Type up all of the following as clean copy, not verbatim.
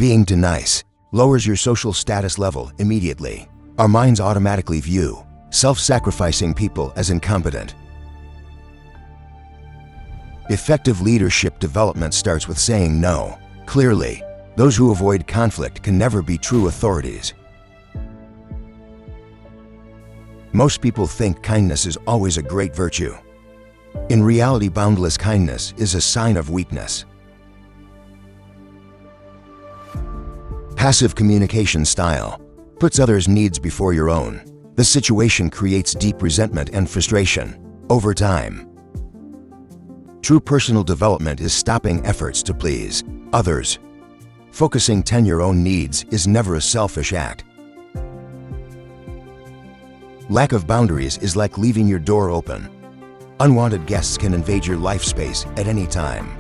Being too nice lowers your social status level immediately. Our minds automatically view self-sacrificing people as incompetent. Effective leadership development starts with saying no clearly. Those who avoid conflict can never be true authorities. Most people think kindness is always a great virtue. In reality, boundless kindness is a sign of weakness. Passive communication style puts others' needs before your own. The situation creates deep resentment and frustration over time. True personal development is stopping efforts to please others. Focusing on your own needs is never a selfish act. Lack of boundaries is like leaving your door open. Unwanted guests can invade your life space at any time.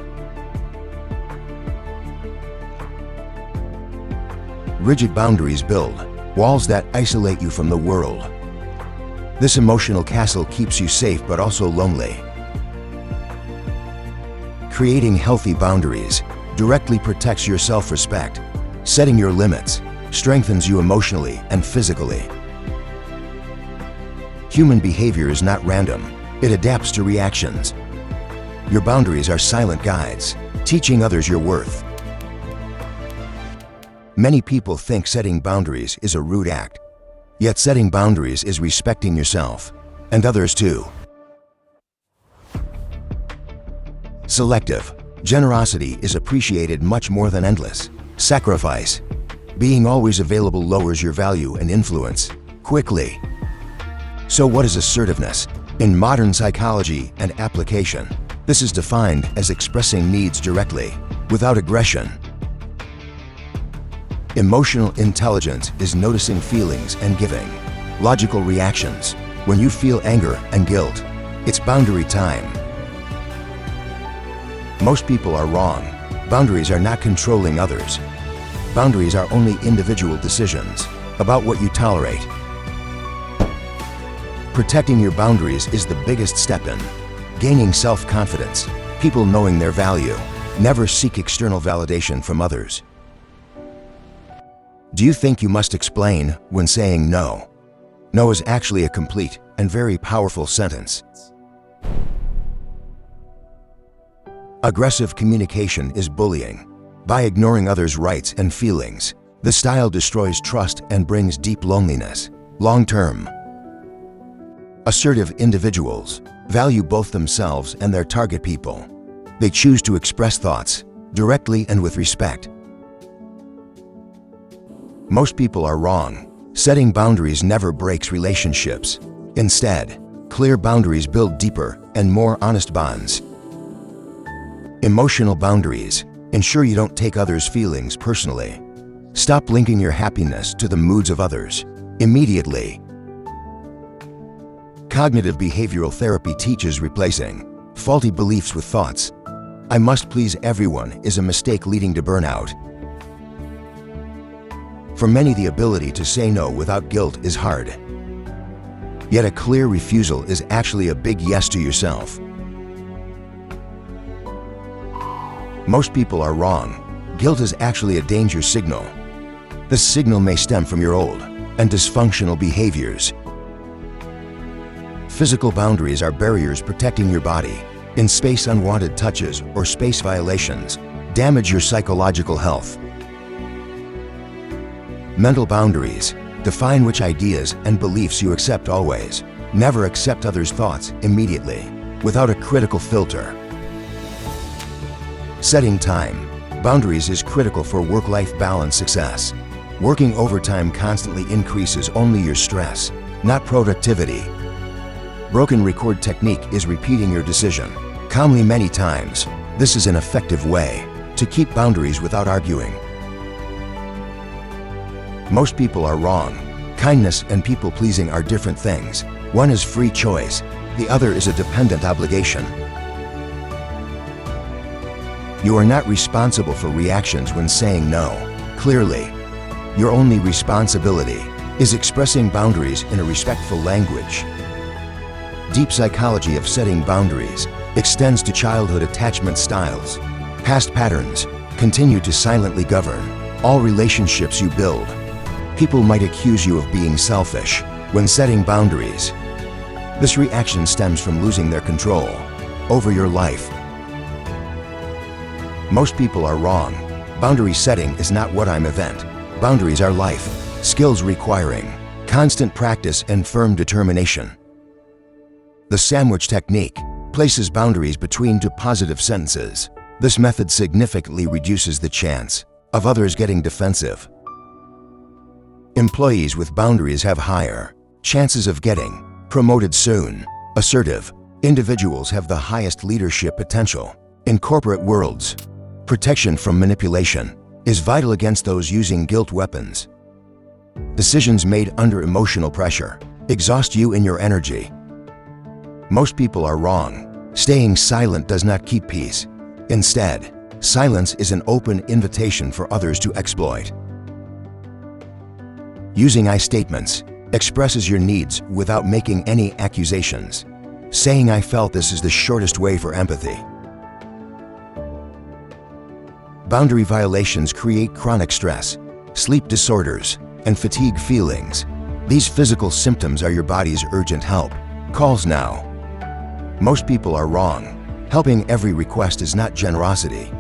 Rigid boundaries build walls that isolate you from the world. This emotional castle keeps you safe but also lonely. Creating healthy boundaries directly protects your self-respect. Setting your limits strengthens you emotionally and physically. Human behavior is not random. It adapts to reactions. Your boundaries are silent guides, teaching others your worth. Many people think setting boundaries is a rude act. Yet setting boundaries is respecting yourself and others too. Selective generosity is appreciated much more than endless sacrifice. Being always available lowers your value and influence quickly. So what is assertiveness? In modern psychology and application, this is defined as expressing needs directly, without aggression. Emotional intelligence is noticing feelings and giving logical reactions. When you feel anger and guilt, it's boundary time. Most people are wrong. Boundaries are not controlling others. Boundaries are only individual decisions about what you tolerate. Protecting your boundaries is the biggest step in gaining self-confidence. People knowing their value never seek external validation from others. Do you think you must explain when saying no? No is actually a complete and very powerful sentence. Aggressive communication is bullying. By ignoring others' rights and feelings, the style destroys trust and brings deep loneliness long-term. Assertive individuals value both themselves and their target people. They choose to express thoughts directly and with respect. Most people are wrong. Setting boundaries never breaks relationships. Instead, clear boundaries build deeper and more honest bonds. Emotional boundaries ensure you don't take others' feelings personally. Stop linking your happiness to the moods of others immediately. Cognitive behavioral therapy teaches replacing faulty beliefs with thoughts. I must please everyone is a mistake leading to burnout. For many, the ability to say no without guilt is hard. Yet a clear refusal is actually a big yes to yourself. Most people are wrong. Guilt is actually a danger signal. This signal may stem from your old and dysfunctional behaviors. Physical boundaries are barriers protecting your body. In space, unwanted touches or space violations damage your psychological health. Mental boundaries define which ideas and beliefs you accept always. Never accept others' thoughts immediately, without a critical filter. Setting time boundaries is critical for work-life balance success. Working overtime constantly increases only your stress, not productivity. Broken record technique is repeating your decision calmly many times. This is an effective way to keep boundaries without arguing. Most people are wrong. Kindness and people-pleasing are different things. One is free choice, the other is a dependent obligation. You are not responsible for reactions when saying no clearly. Your only responsibility is expressing boundaries in a respectful language. Deep psychology of setting boundaries extends to childhood attachment styles. Past patterns continue to silently govern all relationships you build. People might accuse you of being selfish when setting boundaries. This reaction stems from losing their control over your life. Most people are wrong. Boundary setting is not one-time event. Boundaries are life skills requiring constant practice and firm determination. The sandwich technique places boundaries between two positive sentences. This method significantly reduces the chance of others getting defensive. Employees with boundaries have higher chances of getting promoted soon. Assertive individuals have the highest leadership potential. In corporate worlds, protection from manipulation is vital against those using guilt weapons. Decisions made under emotional pressure exhaust you and your energy. Most people are wrong. Staying silent does not keep peace. Instead, silence is an open invitation for others to exploit. Using I statements expresses your needs without making any accusations. Saying I felt this is the shortest way for empathy. Boundary violations create chronic stress, sleep disorders, and fatigue feelings. These physical symptoms are your body's urgent help calls now. Most people are wrong. Helping every request is not generosity.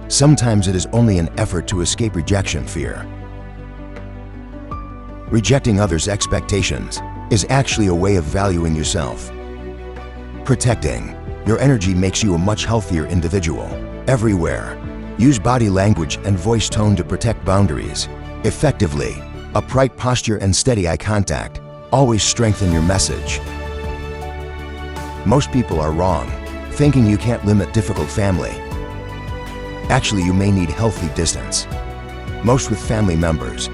Sometimes it is only an effort to escape rejection fear. Rejecting others' expectations is actually a way of valuing yourself. Protecting your energy makes you a much healthier individual. Everywhere, use body language and voice tone to protect boundaries effectively. Upright posture and steady eye contact always strengthen your message. Most people are wrong, thinking you can't limit difficult family. Actually, you may need healthy distance. Most with family members.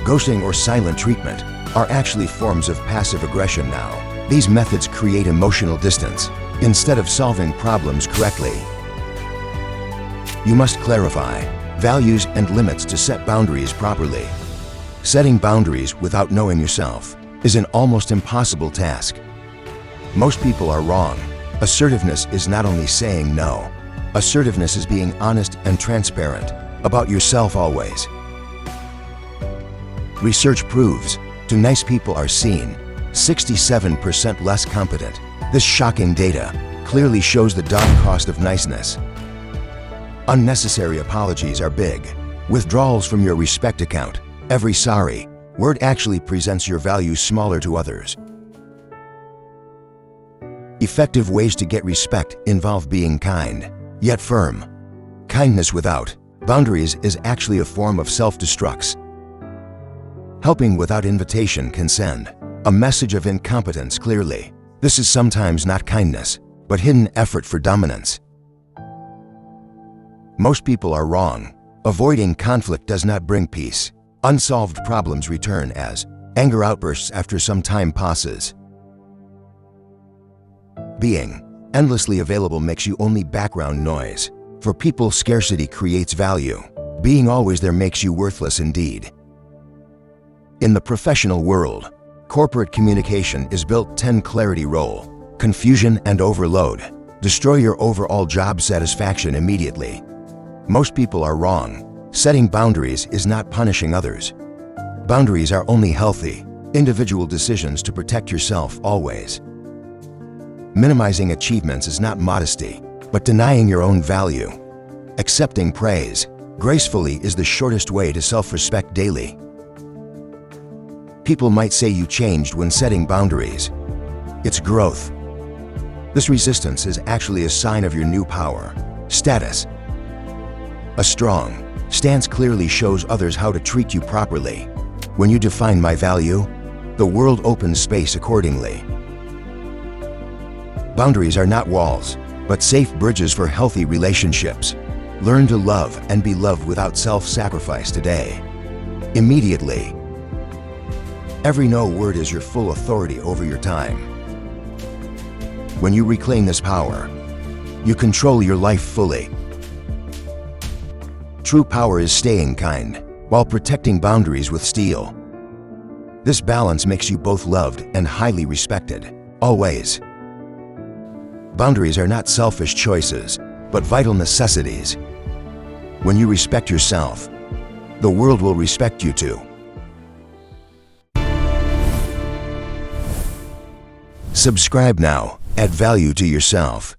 Ghosting or silent treatment are actually forms of passive aggression now. These methods create emotional distance instead of solving problems correctly. You must clarify values and limits to set boundaries properly. Setting boundaries without knowing yourself is an almost impossible task. Most people are wrong. Assertiveness is not only saying no. Assertiveness is being honest and transparent about yourself always. Research proves too nice people are seen 67% less competent. This shocking data clearly shows the dark cost of niceness. Unnecessary apologies are big. Withdrawals from your respect account. Every sorry word actually presents your value smaller to others. Effective ways to get respect involve being kind, yet firm. Kindness without boundaries is actually a form of self-destruct. Helping without invitation can send a message of incompetence clearly. This is sometimes not kindness, but hidden effort for dominance. Most people are wrong. Avoiding conflict does not bring peace. Unsolved problems return as anger outbursts after some time passes. Being endlessly available makes you only background noise. For people, scarcity creates value. Being always there makes you worthless indeed. In the professional world, corporate communication is built 10 clarity role. Confusion and overload destroy your overall job satisfaction immediately. Most people are wrong. Setting boundaries is not punishing others. Boundaries are only healthy, individual decisions to protect yourself always. Minimizing achievements is not modesty, but denying your own value. Accepting praise gracefully is the shortest way to self-respect daily. People might say you changed when setting boundaries. It's growth. This resistance is actually a sign of your new power, status. A strong stance clearly shows others how to treat you properly. When you define my value, the world opens space accordingly. Boundaries are not walls, but safe bridges for healthy relationships. Learn to love and be loved without self-sacrifice today. Immediately. Every no word is your full authority over your time. When you reclaim this power, you control your life fully. True power is staying kind while protecting boundaries with steel. This balance makes you both loved and highly respected, always. Boundaries are not selfish choices, but vital necessities. When you respect yourself, the world will respect you too. Subscribe now. Add value to yourself.